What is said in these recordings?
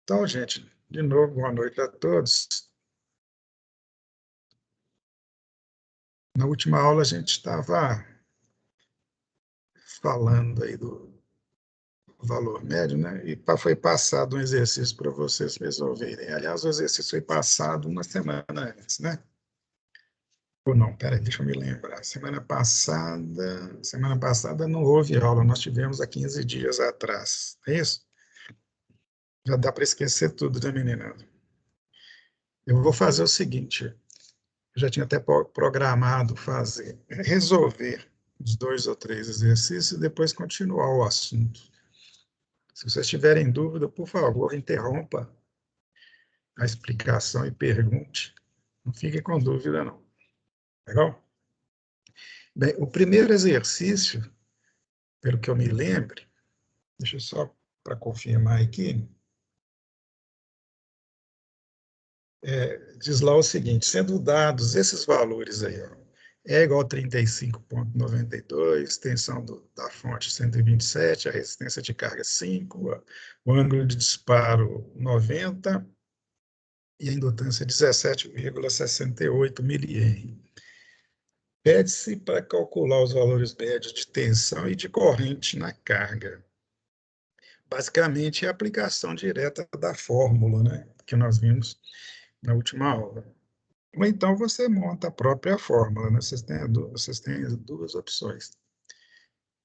Então, gente, de novo, boa noite a todos. Na última aula a gente estava falando aí do valor médio, né? E foi passado um exercício para vocês resolverem. Aliás, o exercício foi passado uma semana antes, né? Ou não, peraí, deixa eu me lembrar. Semana passada não houve aula, nós tivemos há 15 dias atrás. É isso? Já dá para esquecer tudo, né, menina? Eu vou fazer o seguinte, eu já tinha até programado resolver os 2 ou 3 exercícios e depois continuar o assunto. Se vocês tiverem dúvida, por favor, interrompa a explicação e pergunte. Não fiquem com dúvida, não. Legal? Bem, o primeiro exercício, pelo que eu me lembre, deixa eu só para confirmar aqui, diz lá o seguinte, sendo dados esses valores aí, ó, é igual a 35,92, tensão da fonte 127, a resistência de carga 5, o ângulo de disparo 90 e a indutância 17,68 milihenry. Pede-se para calcular os valores médios de tensão e de corrente na carga. Basicamente, é a aplicação direta da fórmula, né, que nós vimos na última aula. Ou então você monta a própria fórmula, né? Vocês têm as duas opções.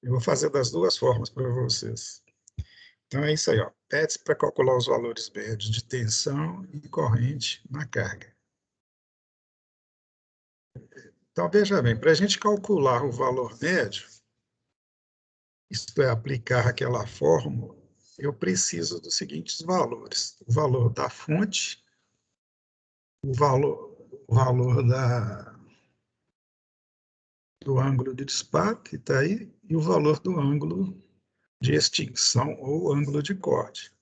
Eu vou fazer das duas formas para vocês. Então é isso aí, ó. Pede para calcular os valores médios de tensão e corrente na carga. Então veja bem, para a gente calcular o valor médio, isto é, aplicar aquela fórmula, eu preciso dos seguintes valores: o valor da fonte, o valor do ângulo de disparo, que está aí, e o valor do ângulo de extinção ou ângulo de corte.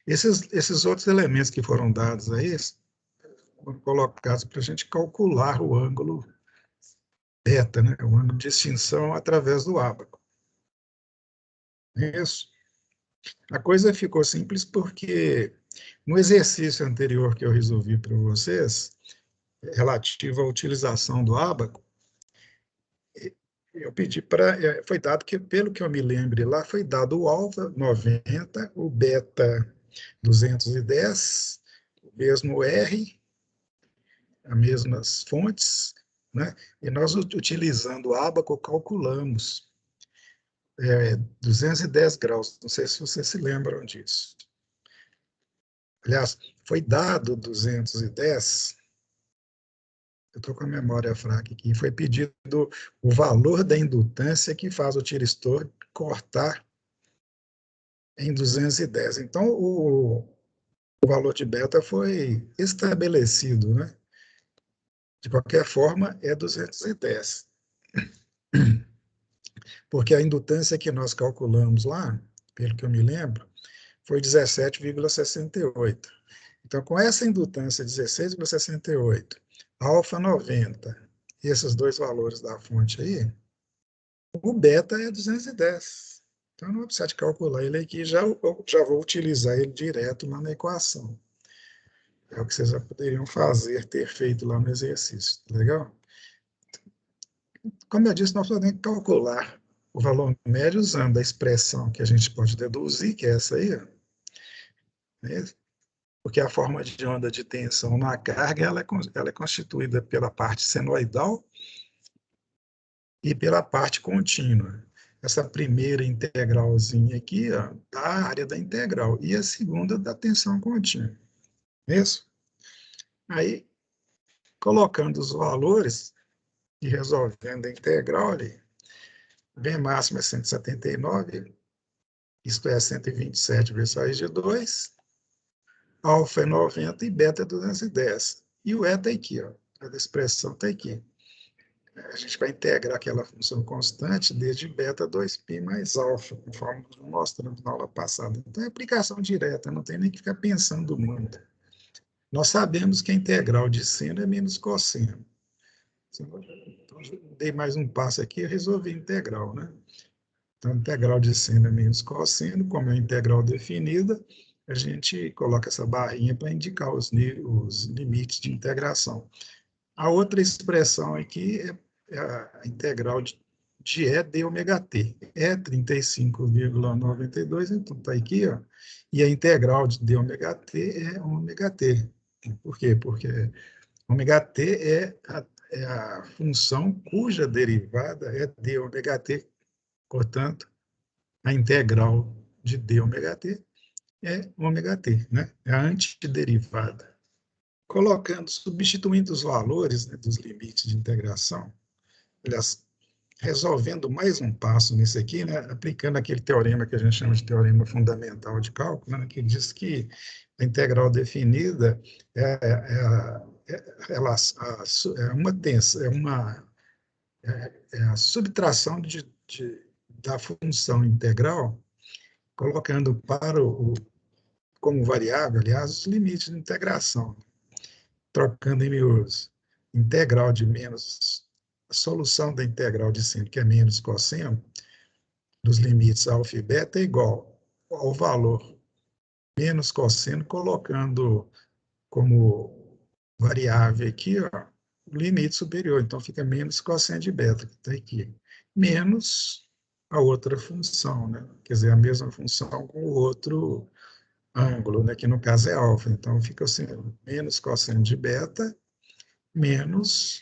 Esses outros elementos que foram dados aí foram colocados para a gente calcular o ângulo beta, né? O ângulo de extinção através do ábaco. Isso. A coisa ficou simples porque no exercício anterior que eu resolvi para vocês, relativo à utilização do ábaco, eu pedi foi dado que, pelo que eu me lembre lá, foi dado o alfa 90, o beta 210, o mesmo R, as mesmas fontes, né? E nós, utilizando o ábaco, calculamos 210 graus. Não sei se vocês se lembram disso. Aliás, foi dado 210, eu estou com a memória fraca aqui, foi pedido o valor da indutância que faz o tiristor cortar em 210. Então, o valor de beta foi estabelecido, né? De qualquer forma, é 210. Porque a indutância que nós calculamos lá, pelo que eu me lembro, foi 17,68. Então, com essa indutância 16,68, alfa 90, e esses dois valores da fonte aí, o beta é 210. Então, não vou precisar de calcular ele aqui, já vou utilizar ele direto lá na equação. É o que vocês já poderiam fazer, ter feito lá no exercício. Legal? Como eu disse, nós podemos calcular o valor médio usando a expressão que a gente pode deduzir, que é essa aí, né? Porque a forma de onda de tensão na carga ela é constituída pela parte senoidal e pela parte contínua. Essa primeira integralzinha aqui, ó, da área da integral, e a segunda da tensão contínua. Isso? Aí, colocando os valores e resolvendo a integral ali, V máximo é 179, isto é 127 vezes raiz de 2, alfa é 90 e beta é 210. E o E está aqui, ó, a expressão está aqui. A gente vai integrar aquela função constante desde beta 2π mais alfa, conforme mostramos na aula passada. Então, é aplicação direta, não tem nem que ficar pensando muito. Nós sabemos que a integral de seno é menos cosseno. Então, dei mais um passo aqui e resolvi a integral, né? Então, a integral de seno é menos cosseno, como é a integral definida, a gente coloca essa barrinha para indicar os limites de integração. A outra expressão aqui é a integral de E de ômega t. É 35,92, então está aqui, ó. E a integral de ômega t é ômega t. Por quê? Porque ômega t é a função cuja derivada é d ômega t, portanto, a integral de d ômega t é ômega t, né? É a antiderivada. Colocando, substituindo os valores, né, dos limites de integração, aliás, resolvendo mais um passo nisso aqui, né, aplicando aquele teorema que a gente chama de teorema fundamental de cálculo, né, que diz que a integral definida é uma tensão, é a subtração da função integral, colocando como variável, aliás, os limites de integração, trocando em miúdos. Integral de menos, a solução da integral de seno, que é menos cosseno, dos limites alfa e beta, é igual ao valor menos cosseno, colocando como variável aqui, ó, o limite superior. Então, fica menos cosseno de beta, que está aqui. Menos a outra função, né? Quer dizer, a mesma função com o outro ângulo, né? Que no caso é alfa. Então, fica assim, menos cosseno de beta, menos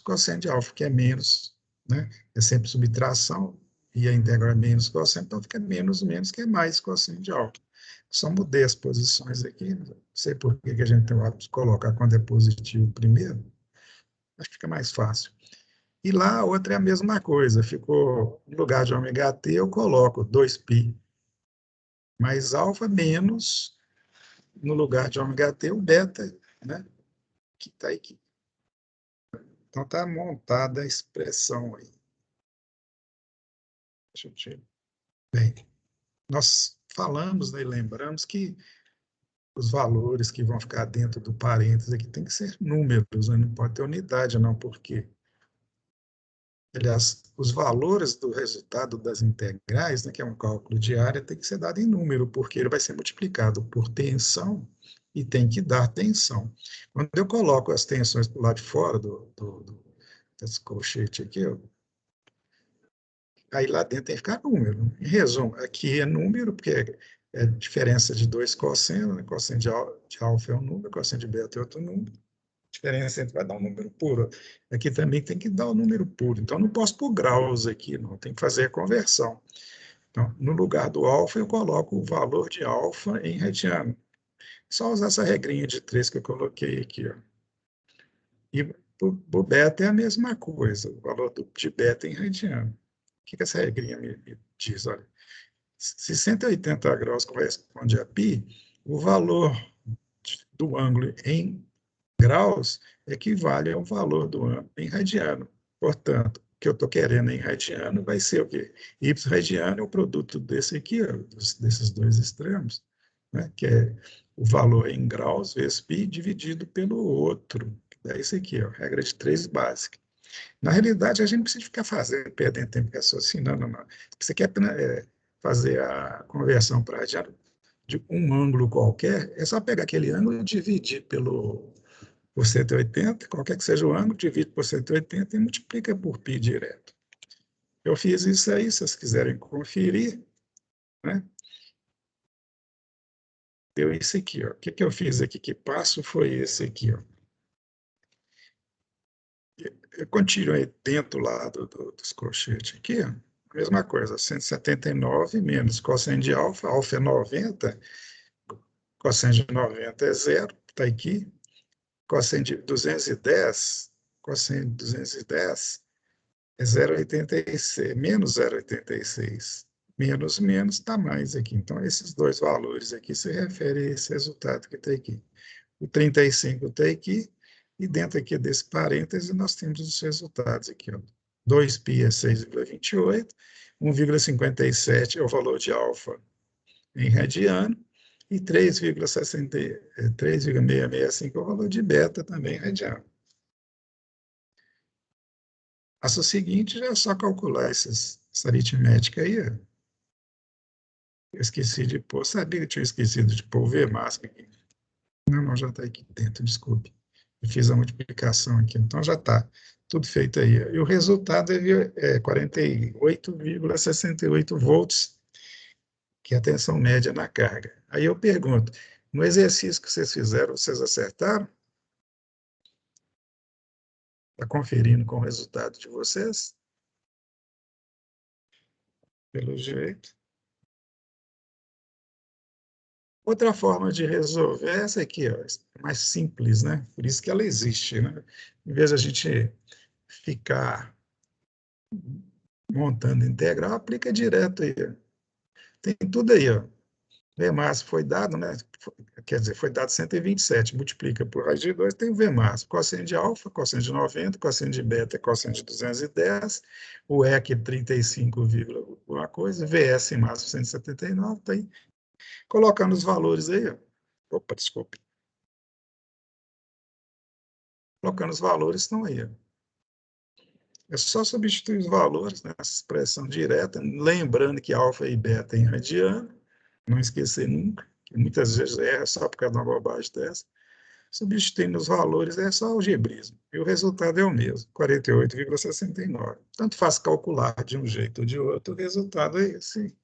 cosseno de alfa, que é menos, né? É sempre subtração, e a integral é menos cosseno, então fica menos, que é mais cosseno de alfa. Só mudei as posições aqui, não sei por que a gente tem o hábito de colocar quando é positivo primeiro, acho que fica mais fácil. E lá a outra é a mesma coisa, ficou, no lugar de ômega t, eu coloco 2π mais alfa menos, no lugar de ômega t, o beta, né? Que está aqui. Então está montada a expressão aí. Deixa eu tirar. Bem, nós falamos, né, e lembramos que os valores que vão ficar dentro do parênteses aqui tem que ser números, né? Não pode ter unidade, não, porque, aliás, os valores do resultado das integrais, né, que é um cálculo de área, tem que ser dado em número, porque ele vai ser multiplicado por tensão e tem que dar tensão. Quando eu coloco as tensões para o lado de fora desse colchete aqui, ó, aí lá dentro tem que ficar número. Em resumo, aqui é número, porque é diferença de dois cossenos, né? Cosseno de alfa é um número, cosseno de beta é outro número. A diferença entre vai dar um número puro. Aqui também tem que dar o um número puro. Então, não posso pôr graus aqui, não. Tem que fazer a conversão. Então, no lugar do alfa, eu coloco o valor de alfa em radiano. Só usar essa regrinha de 3 que eu coloquei aqui, ó. E o beta é a mesma coisa, o valor de beta em radiano. O que essa regrinha me diz? Olha, se 180 graus corresponde a π, o valor do ângulo em graus equivale ao valor do ângulo em radiano. Portanto, o que eu estou querendo em radiano vai ser o quê? Y radiano é o produto desse aqui, ó, desses dois extremos, né? Que é o valor em graus vezes π dividido pelo outro. É isso aqui, ó, regra de 3 básica. Na realidade, a gente não precisa ficar perdendo tempo raciocinando, não. Se você quer fazer a conversão para radiano de um ângulo qualquer, é só pegar aquele ângulo e dividir por 180, qualquer que seja o ângulo, divide por 180 e multiplica por π direto. Eu fiz isso aí, se vocês quiserem conferir, né? Deu isso aqui, ó. O que eu fiz aqui? Que passo foi esse aqui, ó? Eu continuei dentro lá dos colchetes aqui, ó. Mesma coisa, 179 menos cosseno de alfa é 90, cosseno de 90 é zero, está aqui. Cosseno de 210, cosseno de 210 é 0,86, menos 0,86. Menos está mais aqui. Então, esses dois valores aqui se referem a esse resultado que está aqui. O 35 está aqui, e dentro aqui desse parêntese nós temos os resultados aqui. Ó. 2π é 6,28, 1,57 é o valor de alfa em radiano, e 3,665 é o valor de beta também em radiano. Passo seguinte já é só calcular essa aritmética aí. Eu esqueci de pôr, sabia que eu tinha esquecido de pôr o V máximo aqui. Não, não, já está aqui dentro, desculpe. Eu fiz a multiplicação aqui, então já está tudo feito aí. E o resultado é 48,68 volts, que é a tensão média na carga. Aí eu pergunto, no exercício que vocês fizeram, vocês acertaram? Está conferindo com o resultado de vocês? Pelo jeito. Outra forma de resolver é essa aqui, ó, mais simples, né? Por isso que ela existe, né? Em vez de a gente ficar montando integral, aplica direto aí. Tem tudo aí, ó. V máximo foi dado, né? Quer dizer, foi dado 127, multiplica por raiz de 2, tem o V máximo. Cosseno de alfa, cosseno de 90, cosseno de beta, cosseno de 210, o E que é 35, alguma coisa, VS máximo 179, tá aí. Colocando os valores aí, ó. Opa, desculpe. Colocando os valores estão aí, ó. É só substituir os valores nessa expressão direta, lembrando que alfa e beta é em radiano, não esquecer nunca, que muitas vezes erra só por causa de uma bobagem dessa. Substituindo os valores é só algebrismo, e o resultado é o mesmo, 48,69. Tanto faz calcular de um jeito ou de outro, o resultado é esse,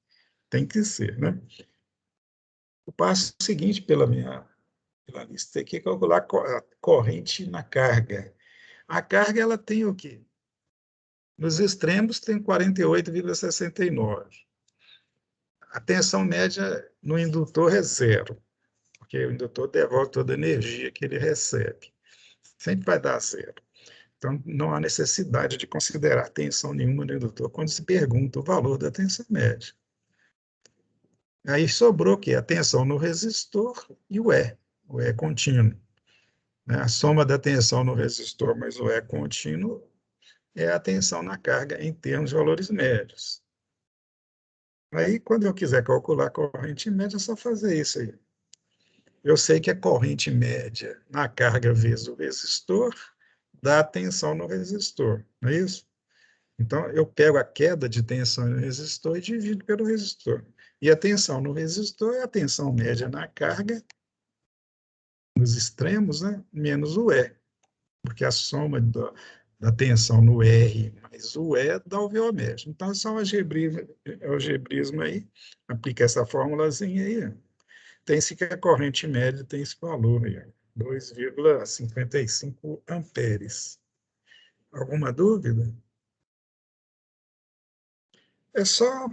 tem que ser, né? O passo seguinte pela lista aqui é calcular a corrente na carga. A carga, ela tem o quê? Nos extremos tem 48,69. A tensão média no indutor é zero, porque o indutor devolve toda a energia que ele recebe. Sempre vai dar zero. Então, não há necessidade de considerar tensão nenhuma no indutor quando se pergunta o valor da tensão média. Aí sobrou o quê? A tensão no resistor e o E contínuo. A soma da tensão no resistor mais o E contínuo é a tensão na carga em termos de valores médios. Aí, quando eu quiser calcular a corrente média, é só fazer isso aí. Eu sei que a corrente média na carga vezes o resistor dá a tensão no resistor, não é isso? Então, eu pego a queda de tensão no resistor e divido pelo resistor. E a tensão no resistor é a tensão média na carga, nos extremos, né? Menos o E, porque a soma da tensão no R mais o E dá o VO médio. Então, é só um algebrismo aí, aplica essa formulazinha aí. Tem-se que a corrente média tem esse valor aí, 2,55 amperes. Alguma dúvida? É só,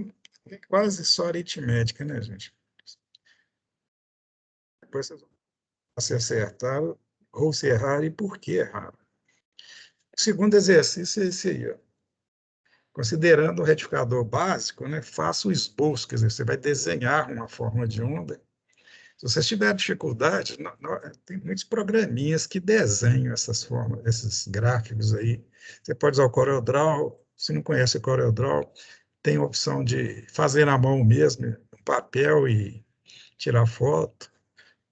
é quase só aritmética, né, gente? Depois vocês vão se acertaram ou se erraram e por que erraram. O segundo exercício é esse aí, ó. Considerando o retificador básico, né, faça o esboço, quer dizer, você vai desenhar uma forma de onda. Se você tiver dificuldade, tem muitos programinhas que desenham essas formas, esses gráficos aí. Você pode usar o CorelDRAW, se não conhece o CorelDRAW, tem a opção de fazer na mão mesmo, no papel e tirar foto.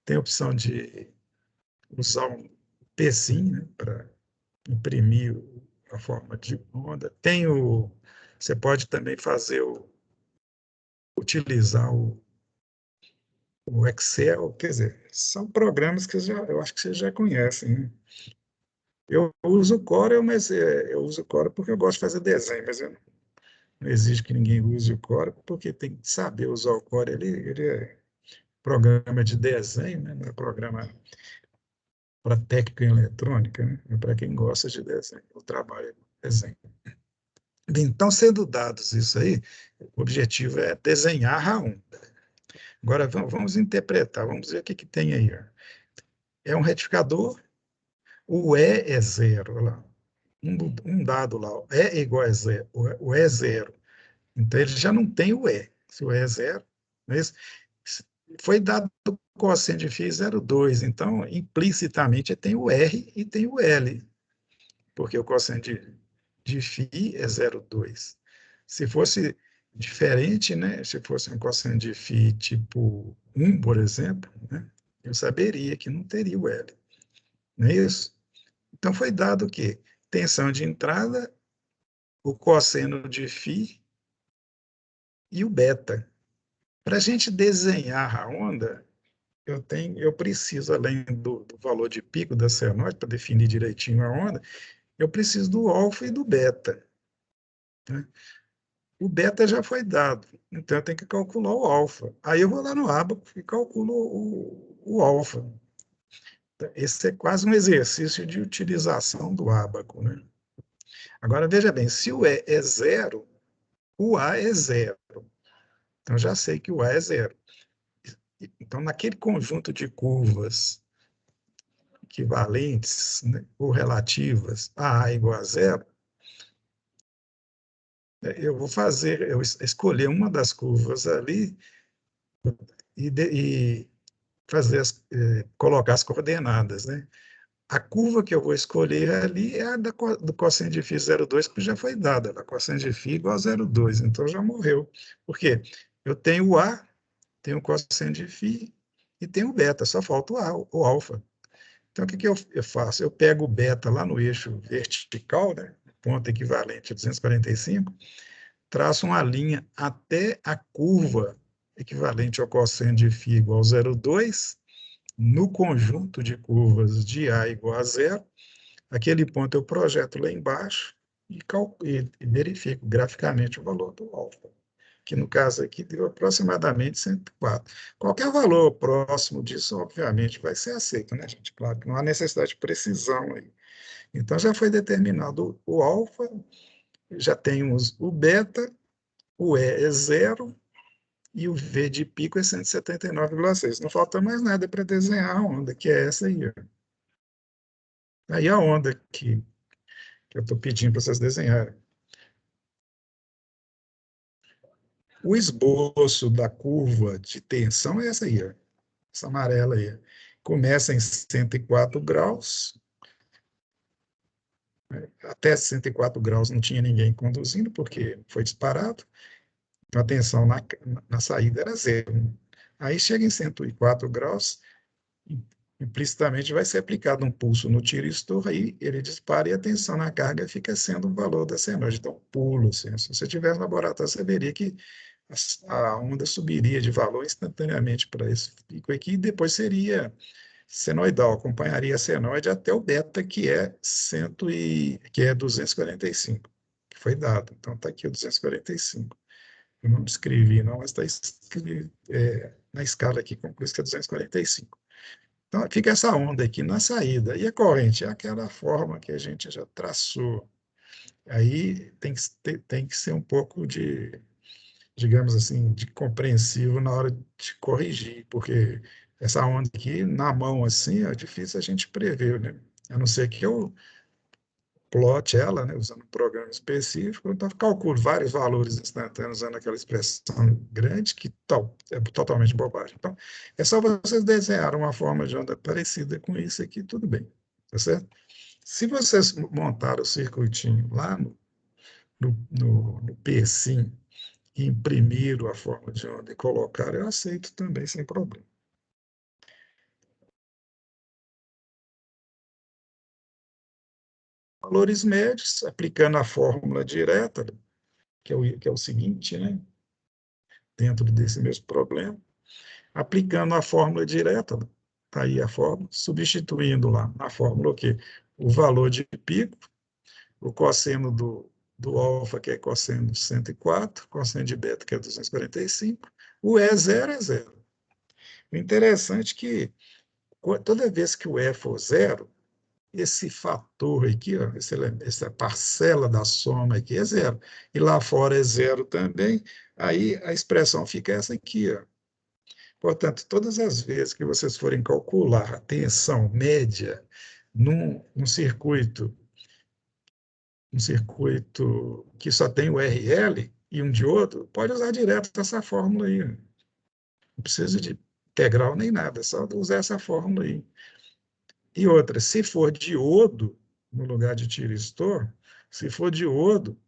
Tem a opção de usar um pezinho, né, para imprimir a forma de onda. Você pode também utilizar o Excel, quer dizer, são programas que eu acho que vocês já conhecem, né? Eu uso o Corel, mas eu uso o Corel porque eu gosto de fazer desenho, mas eu não exijo que ninguém use o Corel, porque tem que saber usar o Corel. Ele é programa de desenho, né? Não é programa para técnica em eletrônica, né? É para quem gosta de desenho, o trabalho é desenho. Então, sendo dados isso aí, o objetivo é desenhar a onda. Agora, vamos interpretar, vamos ver o que tem aí. Ó. É um retificador, o E é zero, olha lá. Um dado lá, o E é igual a zero, o E é zero. Então, ele já não tem o E. Se o E é zero, mas foi dado o cosseno de φ 0,2, então, implicitamente, tem o R e tem o L, porque o cosseno de φ é 0,2. Se fosse diferente, né? Se fosse um cosseno de φ tipo 1, por exemplo, né? Eu saberia que não teria o L. Não é isso? Então, foi dado o quê? Tensão de entrada, o cosseno de φ e o beta. Para a gente desenhar a onda, eu preciso, além do valor de pico da senoide, para definir direitinho a onda, eu preciso do alfa e do beta, né? O beta já foi dado, então eu tenho que calcular o alfa. Aí eu vou lá no ábaco e calculo o alfa. Esse é quase um exercício de utilização do ábaco, né? Agora, veja bem, se o E é zero, o A é zero. Então, já sei que o A é zero. Então, naquele conjunto de curvas equivalentes, né, ou relativas a igual a zero, eu vou escolher uma das curvas ali e fazer colocar as coordenadas, né? A curva que eu vou escolher ali é a do cosseno de φ 0,2, que já foi dada, a cosseno de φ igual a 0,2, então já morreu. Por quê? Eu tenho o A, tenho o cosseno de φ e tenho o beta, só falta o alfa. Então, o que eu faço? Eu pego o beta lá no eixo vertical, né, ponto equivalente a 245, traço uma linha até a curva equivalente ao cosseno de φ igual a 0,2, no conjunto de curvas de A igual a zero, aquele ponto eu projeto lá embaixo e verifico graficamente o valor do alfa, que no caso aqui deu aproximadamente 104. Qualquer valor próximo disso, obviamente, vai ser aceito, né, gente? Claro que não há necessidade de precisão aí. Então, já foi determinado o alfa, já temos o beta, o E é zero, e o V de pico é 179,6. Não falta mais nada para desenhar a onda, que é essa aí. Aí a onda que eu estou pedindo para vocês desenharem. O esboço da curva de tensão é essa aí, ó, essa amarela aí. Começa em 104 graus, até 104 graus não tinha ninguém conduzindo, porque foi disparado, então a tensão na saída era zero. Aí chega em 104 graus, implicitamente vai ser aplicado um pulso no tiristor, aí ele dispara e a tensão na carga fica sendo o valor da senoide. Então, pulo. Assim, se você tivesse no laboratório, você veria que a onda subiria de valor instantaneamente para esse pico aqui, e depois seria senoidal, acompanharia a senoide até o beta, que é 245, que foi dado. Então, está aqui o 245. Eu não descrevi, não, mas está na escala aqui, conclui que é 245. Então, fica essa onda aqui na saída. E a corrente é aquela forma que a gente já traçou. Aí tem que ser um pouco digamos assim, de compreensivo na hora de corrigir, porque essa onda aqui, na mão assim, é difícil a gente prever, né? A não ser que eu plote ela, né, usando um programa específico, então calculo vários valores instantâneos usando aquela expressão grande, que é totalmente bobagem. Então, é só vocês desenhar uma forma de onda parecida com isso aqui, tudo bem, tá certo? Se vocês montaram o circuitinho lá no PSIM e imprimiram a forma de onda e colocaram, eu aceito também sem problema. Valores médios, aplicando a fórmula direta, que é o seguinte, né? Dentro desse mesmo problema, aplicando a fórmula direta, está aí a fórmula, substituindo lá na fórmula o quê? O valor de pico, o cosseno do alfa, que é cosseno de 104, cosseno de beta, que é 245, o E zero é zero. O interessante é que toda vez que o E for zero, esse fator aqui, ó, essa parcela da soma aqui é zero. E lá fora é zero também, aí a expressão fica essa aqui, ó. Portanto, todas as vezes que vocês forem calcular a tensão média num circuito, que só tem o RL e um diodo, pode usar direto essa fórmula aí. Não precisa de integral nem nada, é só usar essa fórmula aí. E outra, se for diodo, no lugar de tiristor, se for diodo,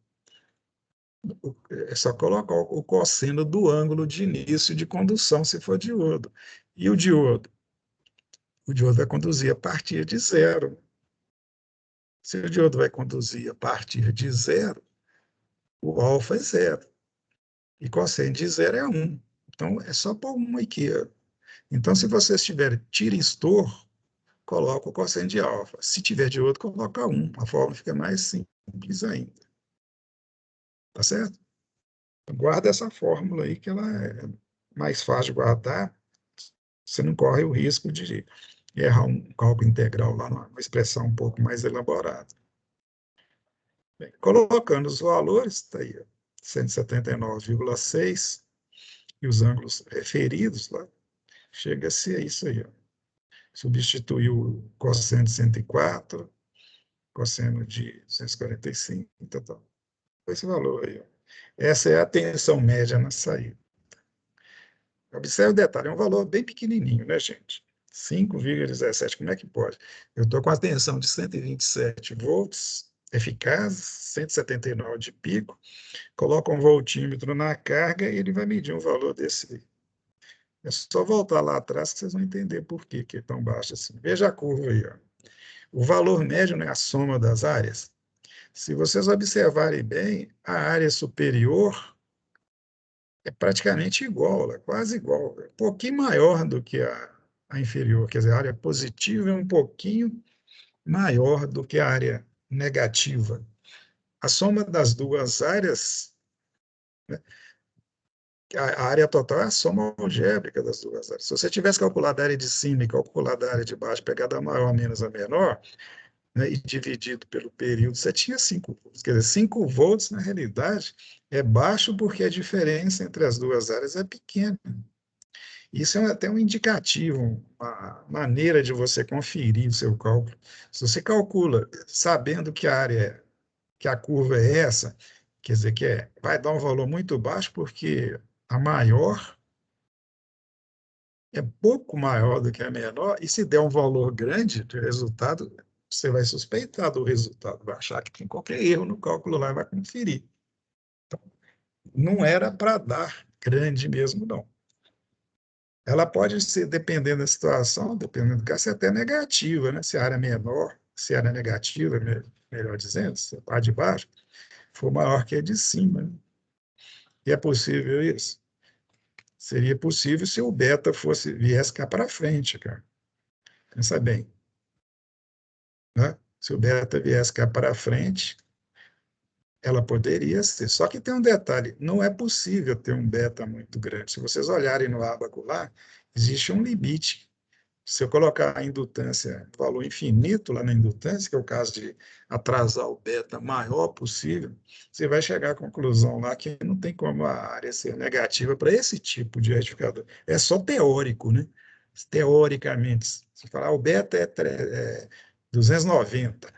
é só colocar o cosseno do ângulo de início de condução, se for diodo. E o diodo? O diodo vai conduzir a partir de zero. Se o diodo vai conduzir a partir de zero, o alfa é zero. E cosseno de zero é 1. Então, é só pôr uma aqui. Então, se vocês tiverem tira-estor, coloca o cosseno de alfa. Se tiver de outro, coloca um. A forma fica mais simples ainda. Tá certo? Guarda essa fórmula aí, que ela é mais fácil de guardar. Você não corre o risco de errar um cálculo integral lá numa expressão um pouco mais elaborada. Bem, colocando os valores, está aí, 179,6, e os ângulos referidos lá, chega a ser isso aí. Ó. Substituiu o cosseno de 104, cosseno de 245, tal. Esse valor aí. Ó. Essa é a tensão média na saída. Observe o detalhe, é um valor bem pequenininho, né, gente? 5,17, como é que pode? Eu estou com a tensão de 127 volts, eficaz, 179 de pico, coloco um voltímetro na carga e ele vai medir um valor desse. É só voltar lá atrás que vocês vão entender por que é tão baixo assim. Veja a curva aí. Ó. O valor médio é a soma das áreas. Se vocês observarem bem, a área superior é praticamente igual, é quase igual, é um pouquinho maior do que a inferior, quer dizer, a área positiva é um pouquinho maior do que a área negativa. A soma das duas áreas, né, a área total é a soma algébrica das duas áreas. Se você tivesse calculado a área de cima e calculado a área de baixo, pegado a maior menos a menor, né, e dividido pelo período, você tinha 5 volts. Quer dizer, 5 volts, na realidade, é baixo porque a diferença entre as duas áreas é pequena. Isso é até um indicativo, uma maneira de você conferir o seu cálculo. Se você calcula sabendo que a área, que a curva é essa, quer dizer que vai dar um valor muito baixo, porque a maior é pouco maior do que a menor, e se der um valor grande de resultado, você vai suspeitar do resultado, vai achar que tem qualquer erro no cálculo lá e vai conferir. Então, não era para dar grande mesmo, não. Ela pode ser, dependendo da situação, dependendo do caso, ser até negativa, né? Se a área é menor, se a área é negativa, melhor dizendo, se a parte de baixo for maior que a de cima. Né? E é possível isso? Seria possível se o beta viesse cá para frente, cara. Pensa bem. Né? Se o beta viesse cá para frente, ela poderia ser. Só que tem um detalhe: não é possível ter um beta muito grande. Se vocês olharem no ábaco lá, existe um limite. Se eu colocar a indutância, valor infinito lá na indutância, que é o caso de atrasar o beta maior possível, você vai chegar à conclusão lá que não tem como a área ser negativa para esse tipo de retificador. É só teórico, né? Teoricamente, se falar o beta é 290,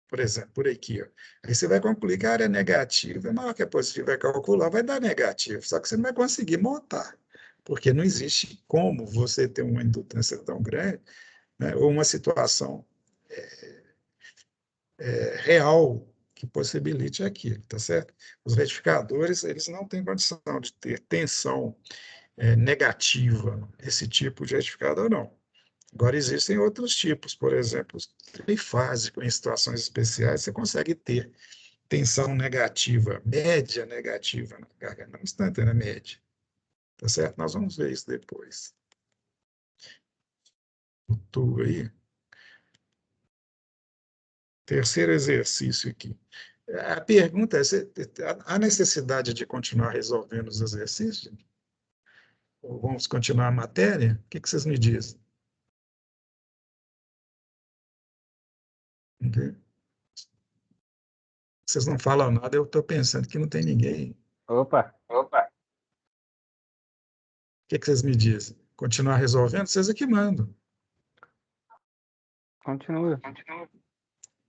por exemplo, por aqui. Ó. Aí você vai concluir que a área negativa é maior que a positiva, vai calcular, vai dar negativo, só que você não vai conseguir montar, porque não existe como você ter uma indutância tão grande, né, ou uma situação real que possibilite aquilo, tá certo? Os retificadores, eles não têm condição de ter tensão negativa, esse tipo de retificador, não. Agora, existem outros tipos, por exemplo, trifásico, em situações especiais, você consegue ter tensão negativa, média negativa na carga, não instantânea, média. Tá certo? Nós vamos ver isso depois. O tubo aí. Terceiro exercício aqui. A pergunta é: há necessidade de continuar resolvendo os exercícios? Ou vamos continuar a matéria? O que vocês me dizem? Okay? Vocês não falam nada, eu estou pensando que não tem ninguém. Opa, Opa! O que vocês me dizem? Continuar resolvendo? Vocês é que mandam. continua.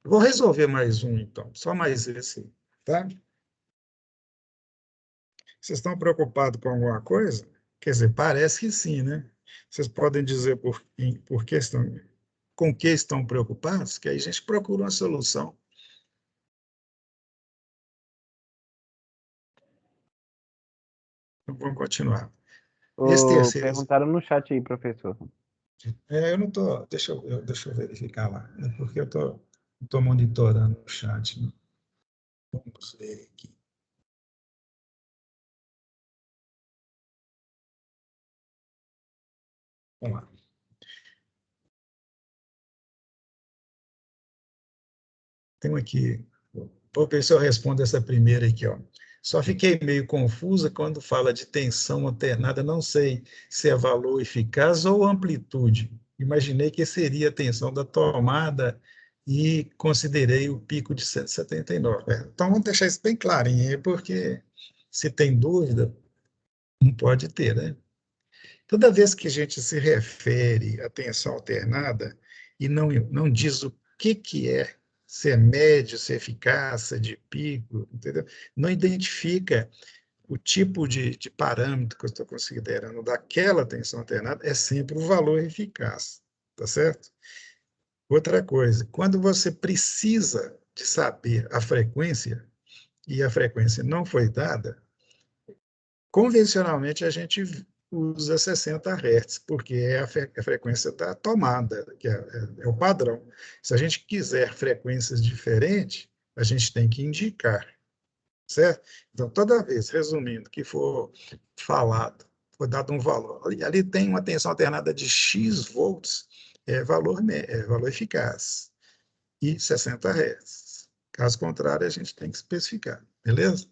Vou resolver mais um, então. Só mais esse, tá? Vocês estão preocupados com alguma coisa? Quer dizer, parece que sim, né? Vocês podem dizer por que estão, com que estão preocupados, que aí a gente procura uma solução. Então, vamos continuar. Esse terceiro, Perguntaram no chat aí, professor. eu não estou, deixa eu verificar lá, né? Porque eu estou monitorando o chat. Né? Vamos ver aqui. Vamos lá. Tem aqui. Vou ver se eu respondo essa primeira aqui, ó. Só fiquei meio confusa quando fala de tensão alternada, não sei se é valor eficaz ou amplitude. Imaginei que seria a tensão da tomada e considerei o pico de 179. Então, vamos deixar isso bem clarinho aí, porque se tem dúvida, não pode ter, né? Toda vez que a gente se refere à tensão alternada e não diz o que é, se é médio, se é eficaz, se é de pico, entendeu? Não identifica o tipo de parâmetro que eu estou considerando daquela tensão alternada, é sempre o valor eficaz, tá certo? Outra coisa, quando você precisa de saber a frequência e a frequência não foi dada, convencionalmente, a gente usa 60 Hz, porque é a frequência da tomada, que é o padrão. Se a gente quiser frequências diferentes, a gente tem que indicar, certo? Então, toda vez, resumindo, que for falado, for dado um valor, ali tem uma tensão alternada de X volts, é valor eficaz, e 60 Hz. Caso contrário, a gente tem que especificar, beleza?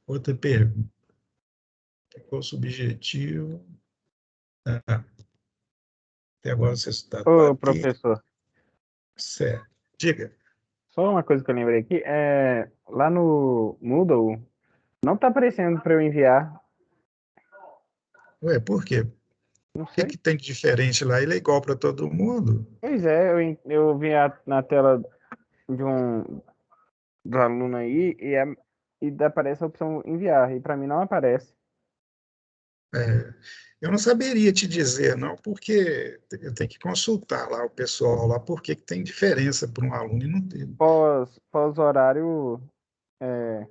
Outra pergunta. Qual o subjetivo? Ah, até agora você está Ô, batendo. professor, Certo. Diga. só uma coisa que eu lembrei aqui, lá no Moodle, não tá aparecendo para eu enviar, Ué, por quê? O não que, sei. que tem de diferente lá? Ele é igual para todo mundo? Pois é, eu vi na tela de do aluno aí e aparece a opção enviar, e para mim não aparece. É, eu não saberia te dizer, não, porque eu tenho que consultar lá o pessoal lá, porque que tem diferença para um aluno e não tem. Pós horário, é,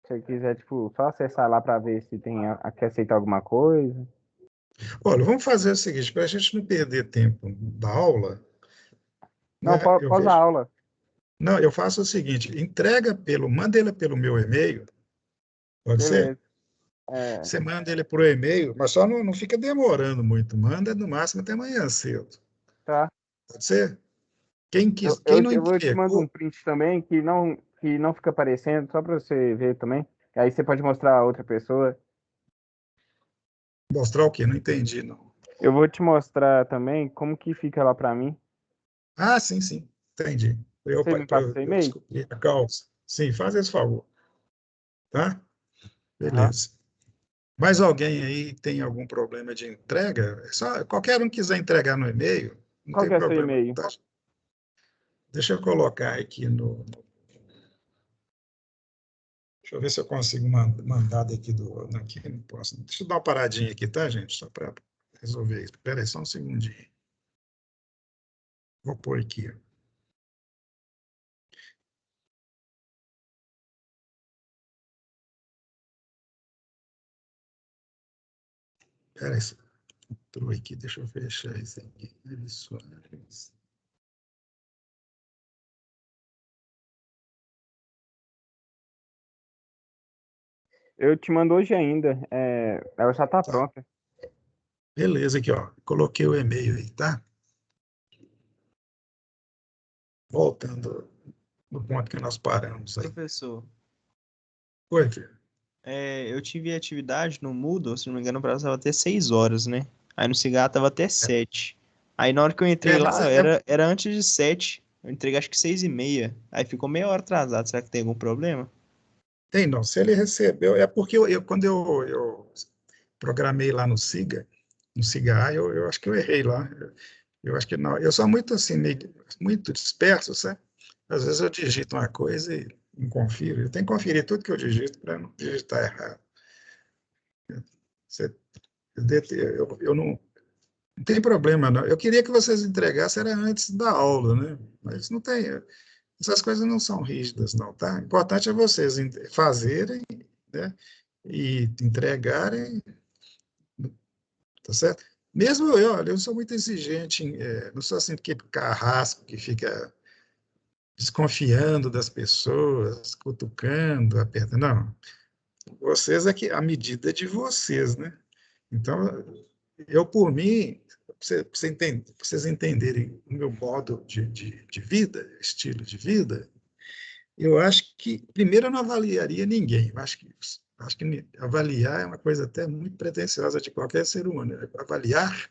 se você quiser, tipo, só acessar lá para ver se tem quer aceitar alguma coisa. Olha, vamos fazer o seguinte, para a gente não perder tempo da aula, Não, né, eu pós a vejo. aula. Não, eu faço o seguinte, manda ele pelo meu e-mail, pode ser? Beleza. É, Você manda ele por e-mail, mas só não fica demorando muito. Manda no máximo até amanhã cedo. tá. Pode ser? Quem Eu, quis, quem eu, não eu te mando um entregou, print também que não fica aparecendo, só para você ver também. Aí você pode mostrar a outra pessoa. mostrar o quê? Não entendi, não. Eu vou te mostrar também como que fica lá para mim. Ah, sim, sim. Entendi. Você me passa seu Eu e-mail? descobri a causa. Sim, faz esse favor, tá? Aham. Beleza. Mais alguém aí tem algum problema de entrega? É só, qualquer um quiser entregar no e-mail, não Qual tem que é seu problema, e-mail? tá? Deixa eu colocar aqui no. Deixa eu ver se eu consigo mandar daqui do. Aqui, não posso. Deixa eu dar uma paradinha aqui, tá, gente? Só para resolver isso. Espera aí, só um segundinho. Vou pôr aqui. Espera aí, entrou aqui, deixa eu fechar isso aqui. Isso. Eu te mando hoje ainda. Ela já tá Tá. pronta. Beleza, aqui, ó. Coloquei o e-mail aí, tá? Voltando no ponto que nós paramos aí. Professor, Oi, filho. eu tive atividade no Moodle, se não me engano, precisava até 6 horas, né? Aí no Cigar tava até 7. Aí na hora que eu entrei Mas lá, era antes de 7. Eu entreguei acho que 6h30. Aí ficou meia hora atrasado. Será que tem algum problema? tem não. Se ele recebeu, é porque quando eu programei lá no Siga, eu acho que eu errei lá. Eu acho que não. Eu sou muito assim, muito disperso, sabe? Às vezes eu digito uma coisa e não confiro. Eu tenho que conferir tudo que eu digito para não digitar errado. Você, eu não tem problema, não. Eu queria que vocês entregassem era antes da aula, né? Mas não tem. Essas coisas não são rígidas, não, tá? O importante é vocês fazerem, né? E entregarem, tá certo? Mesmo eu, olha, eu sou muito exigente, não sou assim que carrasco, que fica desconfiando das pessoas, cutucando, apertando. Não, vocês é que a medida é de vocês, né? Então, eu por mim, vocês entenderem o meu modo de vida, estilo de vida, eu acho que, primeiro, eu não avaliaria ninguém. Eu acho que avaliar é uma coisa até muito pretensiosa de qualquer ser humano. Avaliar,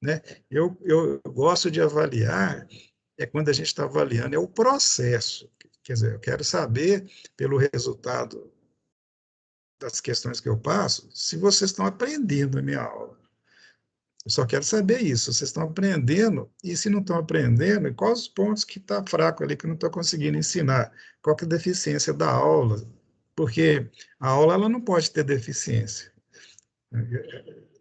né? Eu gosto de avaliar, é quando a gente está avaliando, é o processo. Quer dizer, eu quero saber, pelo resultado das questões que eu passo, se vocês estão aprendendo a minha aula. Eu só quero saber isso. Vocês estão aprendendo, e se não estão aprendendo, quais os pontos que está fraco ali, que eu não estou conseguindo ensinar? Qual que é a deficiência da aula? Porque a aula ela não pode ter deficiência.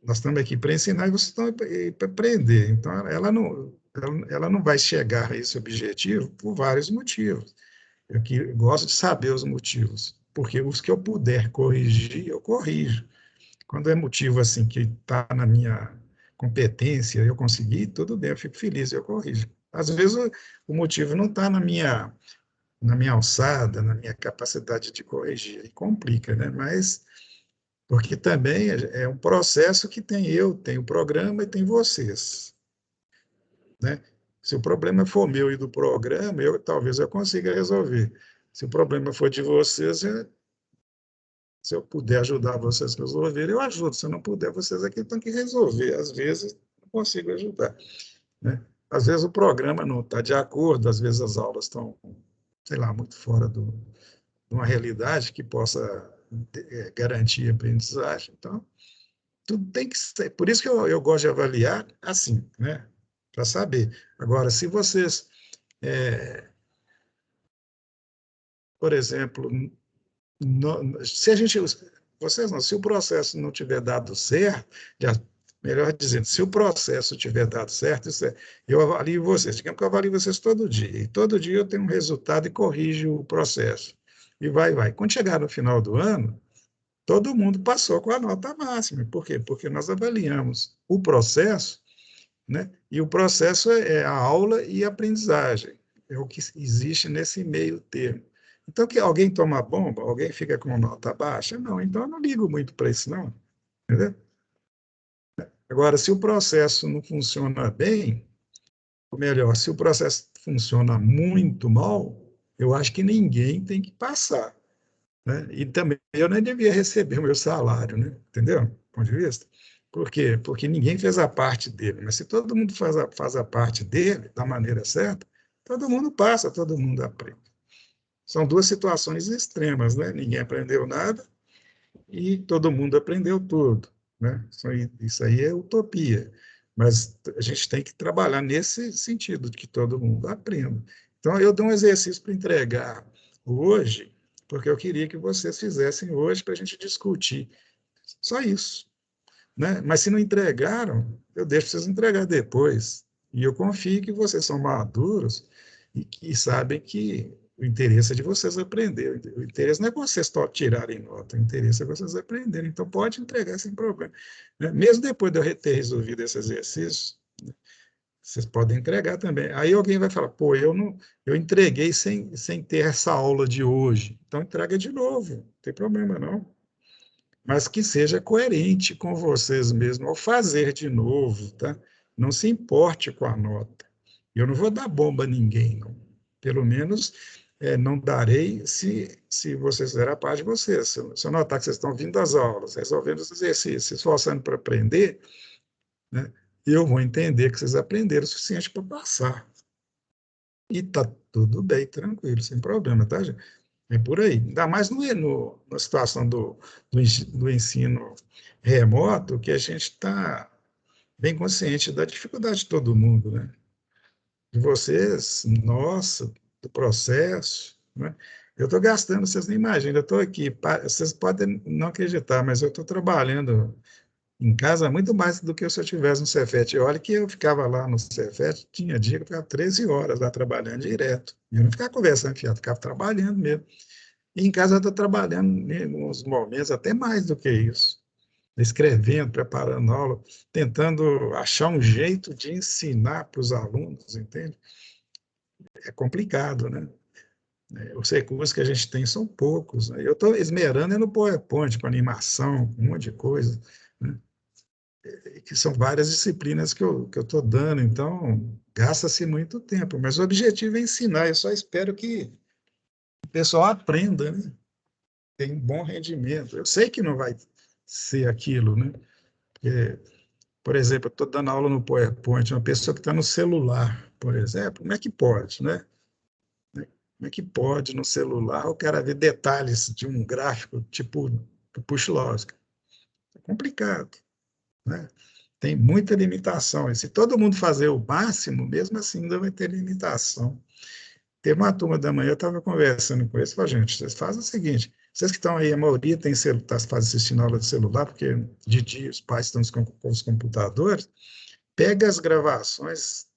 Nós estamos aqui para ensinar e vocês estão para aprender. Então, ela não vai chegar a esse objetivo por vários motivos. Eu gosto de saber os motivos, porque os que eu puder corrigir, eu corrijo. Quando é motivo assim que está na minha competência, eu consegui, tudo bem, eu fico feliz, eu corrijo. Às vezes o motivo não está na minha alçada, na minha capacidade de corrigir, e complica, né? Mas porque também é um processo que tem o programa e tem vocês, né? Se o problema for meu e do programa, talvez eu consiga resolver. Se o problema for de vocês, se eu puder ajudar vocês a resolver, eu ajudo. Se eu não puder, vocês aqui têm que resolver. Às vezes, não consigo ajudar, né? Às vezes o programa não está de acordo, às vezes as aulas estão, sei lá, muito fora de uma realidade que possa garantir a aprendizagem. Então, tudo tem que ser. Por isso que eu gosto de avaliar assim, né? Para saber. Agora, se vocês, por exemplo, se a gente, vocês não, se o processo não tiver dado certo, melhor dizendo, se o processo tiver dado certo, eu avalio vocês. Digamos que eu avalio vocês todo dia, e todo dia eu tenho um resultado e corrijo o processo. E vai. Quando chegar no final do ano, todo mundo passou com a nota máxima. Por quê? Porque nós avaliamos o processo, né? E o processo é a aula e a aprendizagem. É o que existe nesse meio termo. Então, que alguém toma bomba, alguém fica com nota baixa? Não, então eu não ligo muito para isso, não. Entendeu? Agora, se o processo não funciona bem, ou melhor, se o processo funciona muito mal, eu acho que ninguém tem que passar, né? E também eu nem devia receber o meu salário, né? Entendeu? Do ponto de vista. Por quê? Porque ninguém fez a parte dele. Mas se todo mundo faz a parte dele da maneira certa, todo mundo passa, todo mundo aprende. São duas situações extremas, né? Ninguém aprendeu nada e todo mundo aprendeu tudo, né? Isso aí é utopia. Mas a gente tem que trabalhar nesse sentido, de que todo mundo aprenda. Então, eu dou um exercício para entregar hoje, porque eu queria que vocês fizessem hoje para a gente discutir. Só isso, né? Mas se não entregaram, eu deixo vocês entregar depois. E eu confio que vocês são maduros e que sabem que o interesse é de vocês aprender. O interesse não é vocês só tirarem nota, o interesse é vocês aprenderem. Então, pode entregar sem problema, né? Mesmo depois de eu ter resolvido esse exercício, vocês podem entregar também. Aí alguém vai falar, pô, eu entreguei sem ter essa aula de hoje. Então, entrega de novo, não tem problema não. Mas que seja coerente com vocês mesmos ao fazer de novo, tá? Não se importe com a nota. Eu não vou dar bomba a ninguém, não. Pelo menos não darei se vocês fizerem a parte de vocês. Se eu notar que vocês estão vindo às aulas, resolvendo os exercícios, se esforçando para aprender, né, eu vou entender que vocês aprenderam o suficiente para passar. E está tudo bem, tranquilo, sem problema, tá, gente? É por aí. Ainda mais na situação do ensino remoto, que a gente está bem consciente da dificuldade de todo mundo, né? De vocês, nossa, do processo, né? Eu estou gastando, vocês nem imaginam, eu estou aqui, vocês podem não acreditar, mas eu estou trabalhando em casa muito mais do que se eu estivesse no Cefet. Olha que eu ficava lá no Cefet, tinha dia que eu ficava 13 horas lá trabalhando direto. Eu não ficava conversando, eu ficava trabalhando mesmo. E em casa eu estou trabalhando em alguns momentos até mais do que isso, escrevendo, preparando aula, tentando achar um jeito de ensinar para os alunos, entende? É complicado, né? Os recursos que a gente tem são poucos, né? Eu estou esmerando no PowerPoint, com animação, com um monte de coisa, né? que são várias disciplinas que eu estou dando, então gasta-se muito tempo, mas o objetivo é ensinar, eu só espero que o pessoal aprenda, né? Tem um bom rendimento. Eu sei que não vai ser aquilo, né? Porque, por exemplo, eu estou dando aula no PowerPoint, uma pessoa que está no celular, por exemplo, como é que pode, né? Como é que pode, no celular, o cara ver detalhes de um gráfico tipo do Push Logic? É complicado, né? Tem muita limitação. E se todo mundo fazer o máximo, mesmo assim ainda vai ter limitação. Teve uma turma da manhã, eu estava conversando com eles, falei, gente, vocês fazem o seguinte, vocês que estão aí, a maioria está assistindo aula de celular, porque de dia os pais estão com os computadores, pega as gravações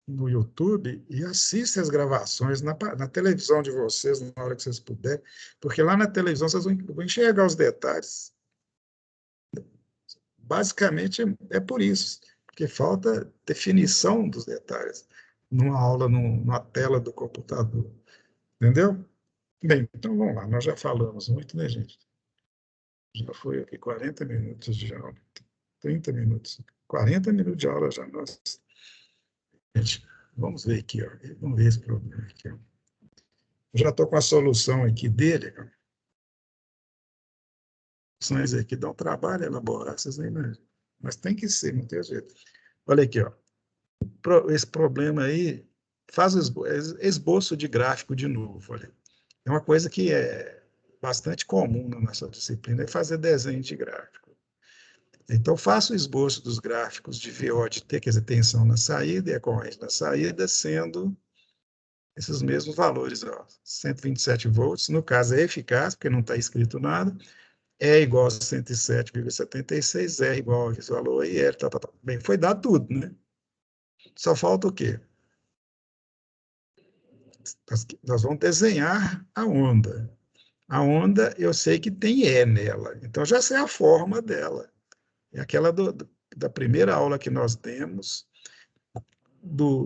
no YouTube e assiste as gravações na televisão de vocês, na hora que vocês puderem, porque lá na televisão vocês vão enxergar os detalhes. Basicamente é por isso, porque falta definição dos detalhes numa aula, numa tela do computador. Entendeu? Bem, então vamos lá, nós já falamos muito, né, gente? Já foi aqui 40 minutos de aula, 30 minutos, 40 minutos de aula já, nossa. Gente, vamos ver aqui, ó, vamos ver esse problema aqui, ó. Eu já estou com a solução aqui dele, ó. Soluções aqui dão trabalho elaborar, vocês nem imaginam. Mas tem que ser, não tem jeito. Olha aqui, ó. Esse problema aí, faz o esboço de gráfico de novo, olha. É uma coisa que é bastante comum na nossa disciplina, é fazer desenho de gráfico. Então, faça o esboço dos gráficos de VO de T, quer dizer, tensão na saída e a corrente na saída, sendo esses mesmos valores, ó, 127 volts, no caso é eficaz, porque não está escrito nada, E igual a 107,76, R igual a esse valor aí, L, tá. Bem, foi dado tudo, né? Só falta o quê? Nós vamos desenhar a onda. A onda, eu sei que tem E nela, então já sei a forma dela. É aquela da primeira aula que nós demos,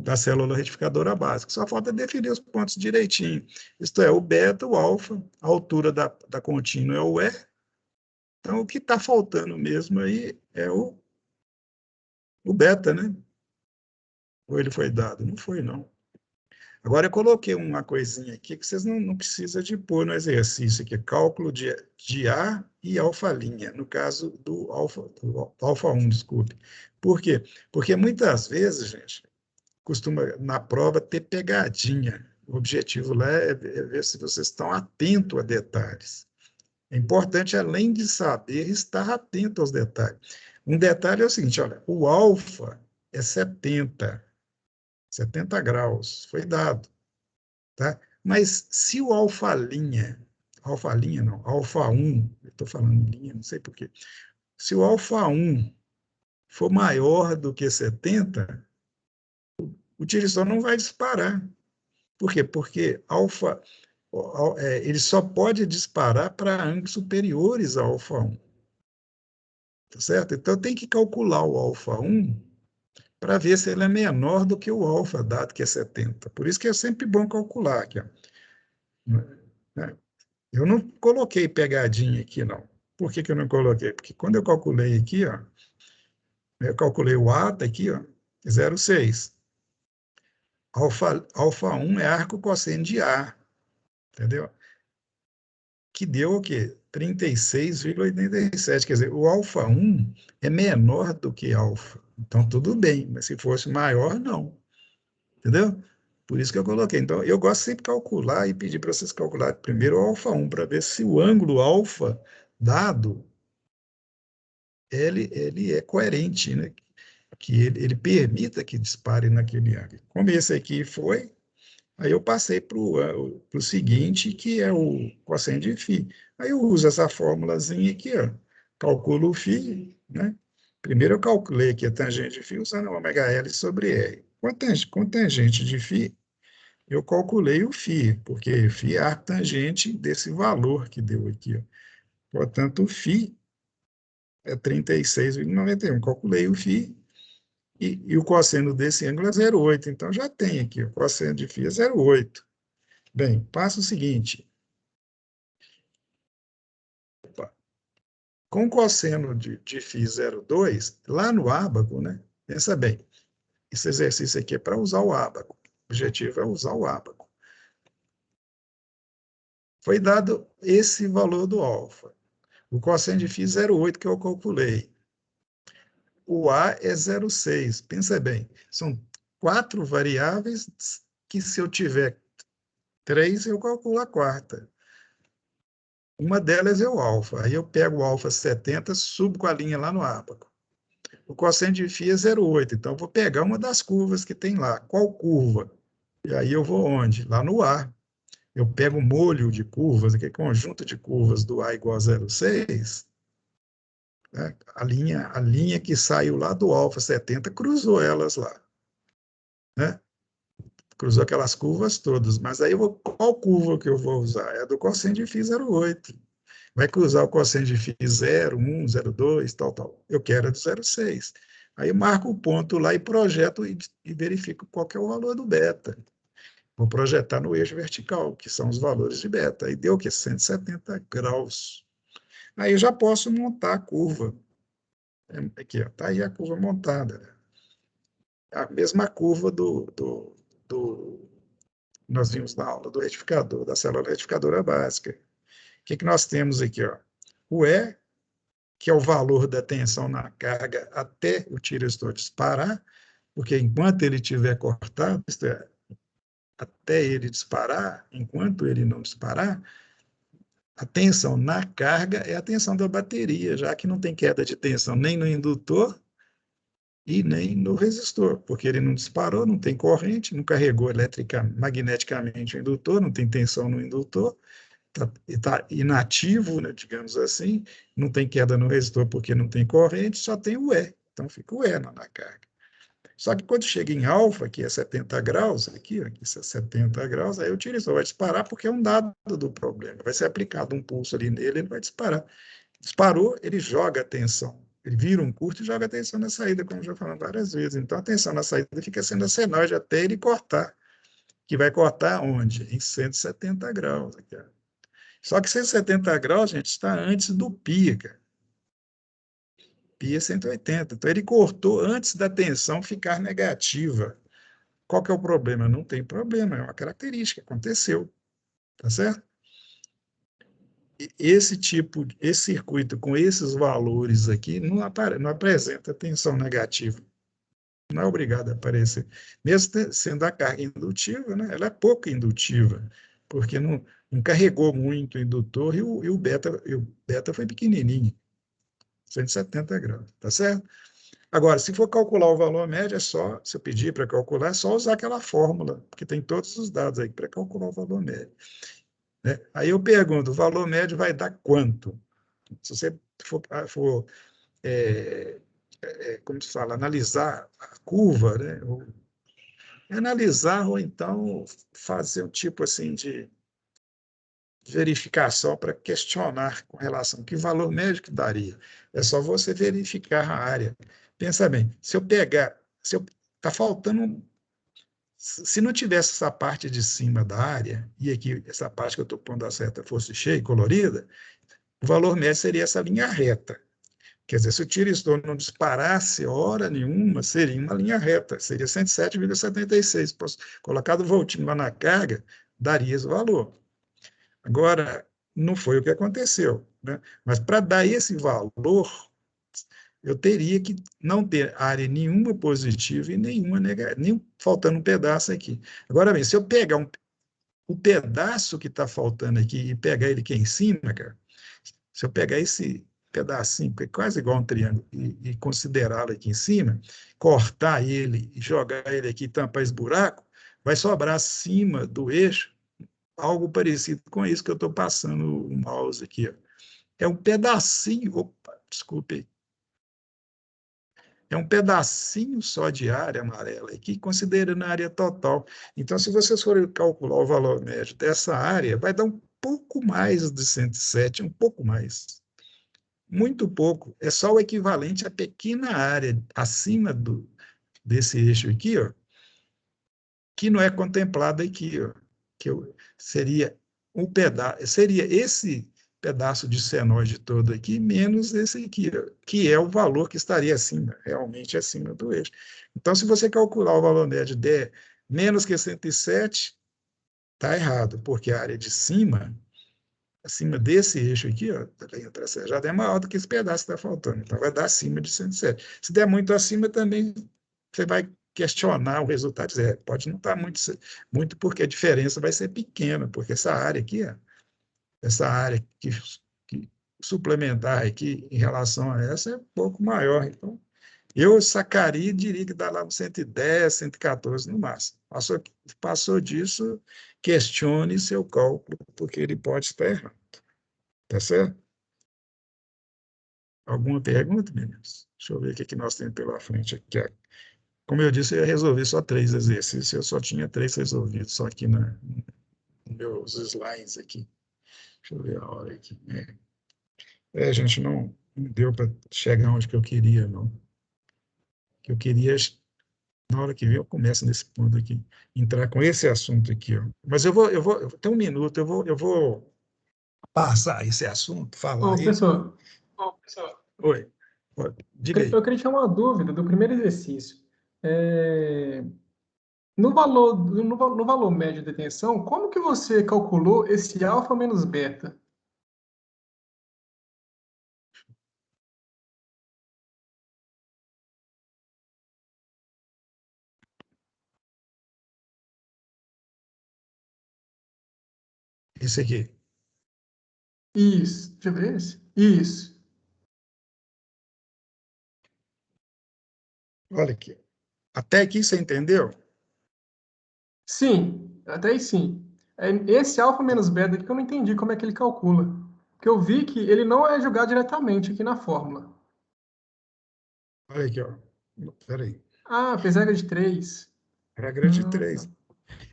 da célula retificadora básica. Só falta definir os pontos direitinho. Isto é, o beta, o alfa, a altura da contínua é o E. Então, o que está faltando mesmo aí é o beta, né? Ou ele foi dado? Não foi, não. Agora, eu coloquei uma coisinha aqui que vocês não precisam de pôr no exercício, que é cálculo de A e alfa-linha, no caso do alfa 1, desculpe. Por quê? Porque muitas vezes, gente, costuma, na prova, ter pegadinha. O objetivo lá é ver se vocês estão atentos a detalhes. É importante, além de saber, estar atento aos detalhes. Um detalhe é o seguinte, olha, o alfa é 70 graus, foi dado, tá? Mas se o alfa-linha não, alfa 1, eu estou falando em linha, não sei porquê, se o alfa 1 for maior do que 70, o tiristor não vai disparar. Por quê? Porque ele só pode disparar para ângulos superiores ao alfa 1. Tá certo? Então, tem que calcular o alfa 1 para ver se ele é menor do que o alfa, dado que é 70. Por isso que é sempre bom calcular aqui. Ó. Né? Eu não coloquei pegadinha aqui, não. Por que eu não coloquei? Porque quando eu calculei aqui, ó, eu calculei o A, tá aqui, ó, 0,6. Alfa 1 é arco cosseno de A, entendeu? Que deu o quê? 36,87. Quer dizer, o alfa 1 é menor do que alfa. Então, tudo bem, mas se fosse maior, não. Entendeu? Por isso que eu coloquei. Então, eu gosto sempre de calcular e pedir para vocês calcularem primeiro o alfa 1, para ver se o ângulo alfa dado, ele é coerente, né? Que ele permita que dispare naquele ângulo. Como esse aqui foi, aí eu passei para o seguinte, que é o cosseno de φ. Aí eu uso essa fórmulazinha aqui, ó, calculo o φ, né? Primeiro eu calculei aqui a tangente de φ usando ômega L sobre R. Com tangente de φ, eu calculei o φ, porque φ é a tangente desse valor que deu aqui. Ó. Portanto, o φ é 36,91. Calculei o φ e o cosseno desse ângulo é 0,8. Então, já tem aqui, o cosseno de φ é 0,8. Bem, passa o seguinte. Opa, Com cosseno de φ02, lá no ábaco, né? Pensa bem, esse exercício aqui é para usar o ábaco. O objetivo é usar o ábaco. Foi dado esse valor do alfa. O cosseno de φ08 que eu calculei. O A é 0,6. Pensa bem, são 4 variáveis que, se eu tiver 3, eu calculo a quarta. Uma delas é o alfa. Aí eu pego o alfa 70, subo com a linha lá no ábaco. O cosseno de φ é 0,8. Então, eu vou pegar uma das curvas que tem lá. Qual curva? E aí eu vou onde? Lá no A. Eu pego o molho de curvas, aquele conjunto de curvas do A igual a 0,6, né? A linha que saiu lá do alfa 70 cruzou elas lá, né? Cruzou aquelas curvas todas. Mas aí qual curva que eu vou usar? É a do cosseno de φ 0,8. Vai cruzar o cosseno de φ 0, 1, 0,2, tal, tal. Eu quero a do 0,6. Aí eu marco o ponto lá e projeto e verifico qual que é o valor do beta. Vou projetar no eixo vertical, que são os valores de beta. Aí deu o quê? 170 graus. Aí eu já posso montar a curva. Aqui, está aí a curva montada. A mesma curva nós vimos na aula do retificador, da célula retificadora básica. O que nós temos aqui? Ó? O E, que é o valor da tensão na carga até o tirestor disparar, porque enquanto ele estiver cortado, isto é, até ele disparar, enquanto ele não disparar, a tensão na carga é a tensão da bateria, já que não tem queda de tensão nem no indutor e nem no resistor, porque ele não disparou, não tem corrente, não carregou magneticamente o indutor, não tem tensão no indutor, está inativo, né, digamos assim, não tem queda no resistor porque não tem corrente, só tem o E. Então fica o E na carga. Só que quando chega em alfa, que é 70 graus, aqui é 70 graus, aí o tiristor vai disparar porque é um dado do problema. Vai ser aplicado um pulso ali nele, ele vai disparar. Disparou, ele joga a tensão. Ele vira um curto e joga a tensão na saída, como já falamos várias vezes. Então a tensão na saída fica sendo a senoide até ele cortar. Que vai cortar onde? Em 170 graus. Aqui, ó. Só que 170 graus, gente, está antes do pia, cara. Pia é 180. Então ele cortou antes da tensão ficar negativa. Qual que é o problema? Não tem problema, é uma característica, aconteceu, tá certo? Esse circuito com esses valores aqui não apresenta tensão negativa. Não é obrigado a aparecer. Mesmo sendo a carga indutiva, né, ela é pouco indutiva, porque não carregou muito o indutor e o beta foi pequenininho, 170 graus, tá certo? Agora, se for calcular o valor médio, se eu pedir para calcular, é só usar aquela fórmula, porque tem todos os dados aí para calcular o valor médio. Né? Aí eu pergunto, o valor médio vai dar quanto? Se você for como se fala, analisar a curva, né? Analisar ou então fazer um tipo assim de verificação para questionar com relação a que valor médio que daria. É só você verificar a área. Pensa bem, está faltando, se não tivesse essa parte de cima da área, e aqui essa parte que eu estou pondo a seta fosse cheia e colorida, o valor médio seria essa linha reta. Quer dizer, se o tiristor não disparasse hora nenhuma, seria uma linha reta, seria 107,76. Colocado o voltinho lá na carga, daria esse valor. Agora, não foi o que aconteceu, né? Mas para dar esse valor, eu teria que não ter área nenhuma positiva e nenhuma negativa, nem faltando um pedaço aqui. Agora bem, se eu pegar o pedaço que está faltando aqui e pegar ele aqui em cima, cara, se eu pegar esse pedacinho, que é quase igual a um triângulo, e considerá-lo aqui em cima, cortar ele e jogar ele aqui, tampar esse buraco, vai sobrar acima do eixo algo parecido com isso que eu estou passando o mouse aqui. Ó. É um pedacinho, opa, desculpe, é um pedacinho só de área amarela aqui, considerando a área total. Então, se vocês forem calcular o valor médio dessa área, vai dar um pouco mais de 107, um pouco mais. Muito pouco. É só o equivalente à pequena área acima desse eixo aqui, ó, que não é contemplado aqui, ó, seria um pedaço, seria pedaço de senoide todo aqui, menos esse aqui, que é o valor que estaria acima, realmente acima do eixo. Então, se você calcular o valor médio de menos que 107, está errado, porque a área de cima, acima desse eixo aqui, ó, da linha tracejada, é maior do que esse pedaço que está faltando. Então, vai dar acima de 107. Se der muito acima, também você vai questionar o resultado. Dizer, pode não estar muito porque a diferença vai ser pequena, porque essa área aqui, ó, essa área que suplementar aqui em relação a essa é um pouco maior. Então, eu sacaria e diria que dá lá uns 110, 114 no máximo. Passou disso, questione seu cálculo, porque ele pode estar errado. Tá certo? Alguma pergunta, meninos? Deixa eu ver o que nós temos pela frente aqui. Como eu disse, eu ia resolver só 3 exercícios, eu só tinha 3 resolvidos, só aqui nos meus slides aqui. Deixa eu ver a hora aqui. Gente, não deu para chegar onde que eu queria, não. Que eu queria, na hora que vem, eu começo nesse ponto aqui, entrar com esse assunto aqui, ó. Mas tem um minuto, eu vou passar esse assunto, falar Ô, aí. professor, Oi, diga aí. eu queria tirar uma dúvida do primeiro exercício. É, no valor médio de tensão, como que você calculou esse alfa menos beta? Esse aqui. Isso, deixa eu ver esse. Isso. Olha aqui. Até aqui você entendeu? Sim, até aí sim. Esse alfa menos beta aqui que eu não entendi como é que ele calcula. Porque eu vi que ele não é jogado diretamente aqui na fórmula. Olha aqui, ó. Peraí. Ah, fez regra de 3. Regra de Tá. 3.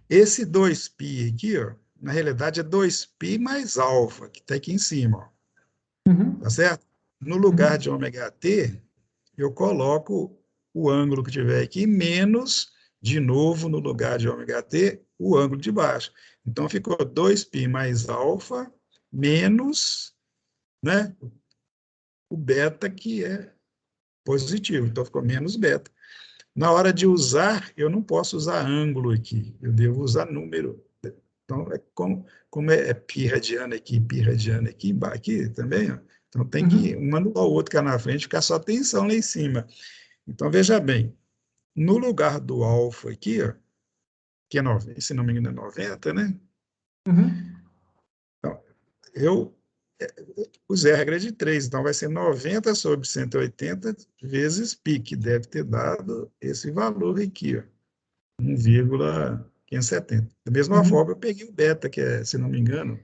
Esse 2π aqui, ó, na realidade é 2π mais alfa, que está aqui em cima, ó, tá Uhum, certo? No lugar uhum, de ômega t, eu coloco o ângulo que tiver aqui, menos, de novo, no lugar de ômega t, o ângulo de baixo. Então, ficou 2π mais alfa, menos, né, o beta, que é positivo. Então, ficou menos beta. Na hora de usar, eu não posso usar ângulo aqui, eu devo usar número. Então, como é pi radiano aqui, pi radiano aqui, aqui também, ó. Então tem que uhum, um anular o outro cá na frente, ficar só tensão lá em cima. Então, veja bem, no lugar do alfa aqui, ó, que é 90, se não me engano é 90, né? uhum. Então, eu usei a regra de 3, então vai ser 90 sobre 180 vezes π, que deve ter dado esse valor aqui, ó. 1,570. Da mesma Uhum, forma, eu peguei o beta, que é, se não me engano,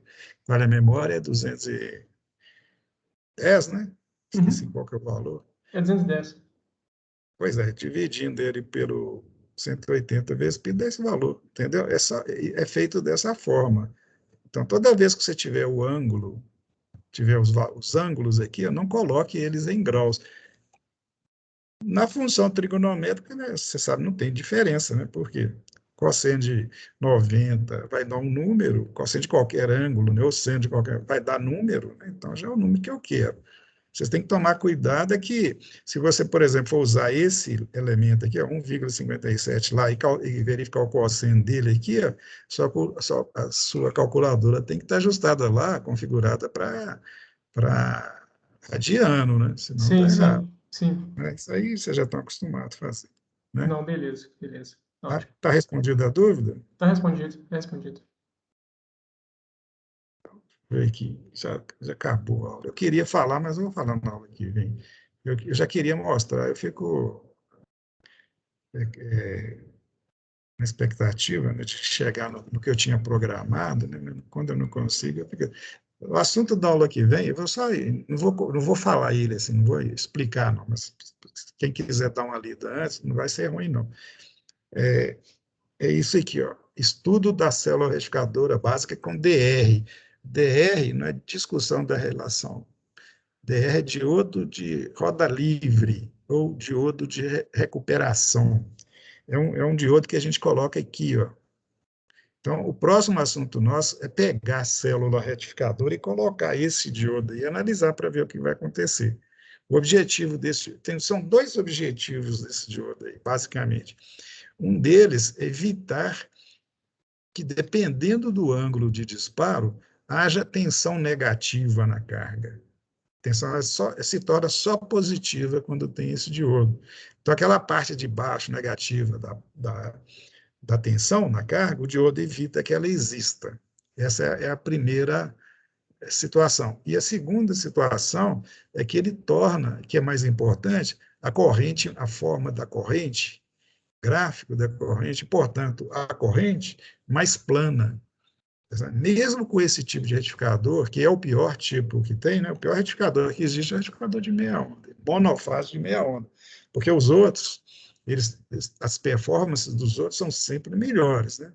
vale a memória, é 210, né? Esqueci uhum. qual que é o valor. É 210. Pois é, dividindo ele pelo 180 vezes pi, dá esse valor, entendeu? É feito dessa forma. Então, toda vez que você tiver o ângulo, tiver os ângulos aqui, não coloque eles em graus. Na função trigonométrica, né, você sabe, não tem diferença, né? Porque cosseno de 90 vai dar um número, cosseno de qualquer ângulo, né, ou seno de qualquer, vai dar número, né? Então já é o número que eu quero. Vocês têm que tomar cuidado é que, se você, por exemplo, for usar esse elemento aqui, ó, 1,57 lá, e verificar o cosseno dele aqui, ó, a sua calculadora tem que estar ajustada lá, configurada para radiano, né? Senão está Sim, errado. sim, sim. Né? Isso aí vocês já estão acostumados a fazer. Né? Não, beleza, beleza. Ótimo. Tá respondida a dúvida? Tá respondido, tá respondido. Foi aqui, já acabou a aula. Eu queria falar, mas eu vou falar na aula que vem. Eu já queria mostrar, eu fico na expectativa, né, de chegar no que eu tinha programado, né? Quando eu não consigo, eu fico... O assunto da aula que vem, eu vou só, não vou falar ele assim, não vou explicar, não, mas quem quiser dar uma lida antes, não vai ser ruim, não. É isso aqui, ó. Estudo da célula retificadora básica com DR. DR não é discussão da relação. DR é diodo de roda livre ou diodo de recuperação. É um diodo que a gente coloca aqui, ó. Então, o próximo assunto nosso é pegar a célula retificadora e colocar esse diodo e analisar para ver o que vai acontecer. O objetivo são dois objetivos desse diodo aí, basicamente. Um deles é evitar que, dependendo do ângulo de disparo, haja tensão negativa na carga. A tensão se torna só positiva quando tem esse diodo. Então, aquela parte de baixo negativa da tensão na carga, o diodo evita que ela exista. Essa é a primeira situação. E a segunda situação é que ele torna, que é mais importante, a corrente, a forma da corrente, gráfico da corrente, portanto, a corrente mais plana. Mesmo com esse tipo de retificador, que é o pior tipo que tem, né? O pior retificador que existe é o retificador de meia onda, monofásico de meia onda, porque os outros, as performances dos outros são sempre melhores, né?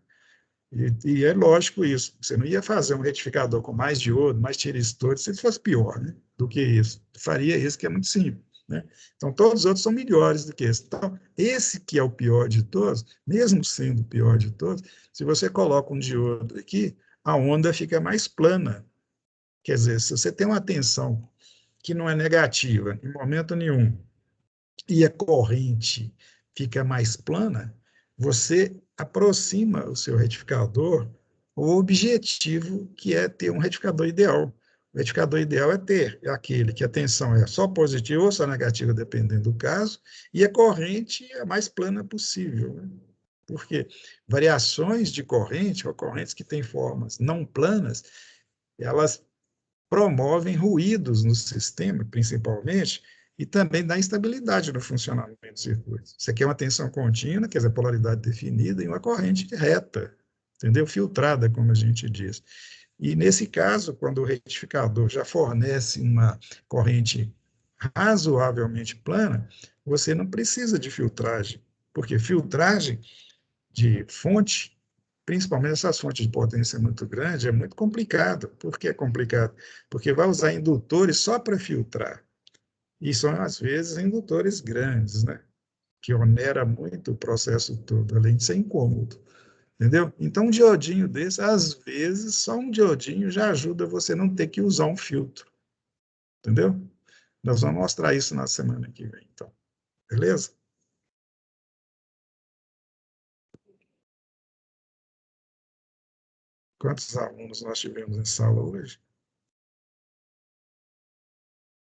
E é lógico isso, você não ia fazer um retificador com mais diodo, mais tiristor, se ele fosse pior, né, do que isso. Faria isso, que é muito simples. Né? Então, todos os outros são melhores do que esse. Então, esse que é o pior de todos, mesmo sendo o pior de todos, se você coloca um diodo aqui, a onda fica mais plana. Quer dizer, se você tem uma tensão que não é negativa em momento nenhum, e a corrente fica mais plana, você aproxima o seu retificador ao objetivo, que é ter um retificador ideal. O retificador ideal é ter aquele que a tensão é só positiva ou só negativa, dependendo do caso, e a corrente é a mais plana possível. Né? Porque variações de corrente, ou correntes que têm formas não planas, elas promovem ruídos no sistema, principalmente, e também dá instabilidade no funcionamento do circuito. Você quer uma tensão contínua, quer dizer, polaridade definida, e uma corrente reta, entendeu? Filtrada, como a gente diz. E, nesse caso, quando o retificador já fornece uma corrente razoavelmente plana, você não precisa de filtragem, porque filtragem de fonte, principalmente essas fontes de potência muito grande, é muito complicado. Por que é complicado? Porque vai usar indutores só para filtrar. E são, às vezes, indutores grandes, né? Que onera muito o processo todo, além de ser incômodo. Entendeu? Então, um diodinho desse, às vezes, só um diodinho já ajuda você a não ter que usar um filtro. Entendeu? Nós vamos mostrar isso na semana que vem, então. Beleza? Quantos alunos nós tivemos em sala hoje?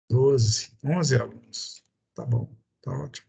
12, 11 alunos. Tá bom, tá ótimo.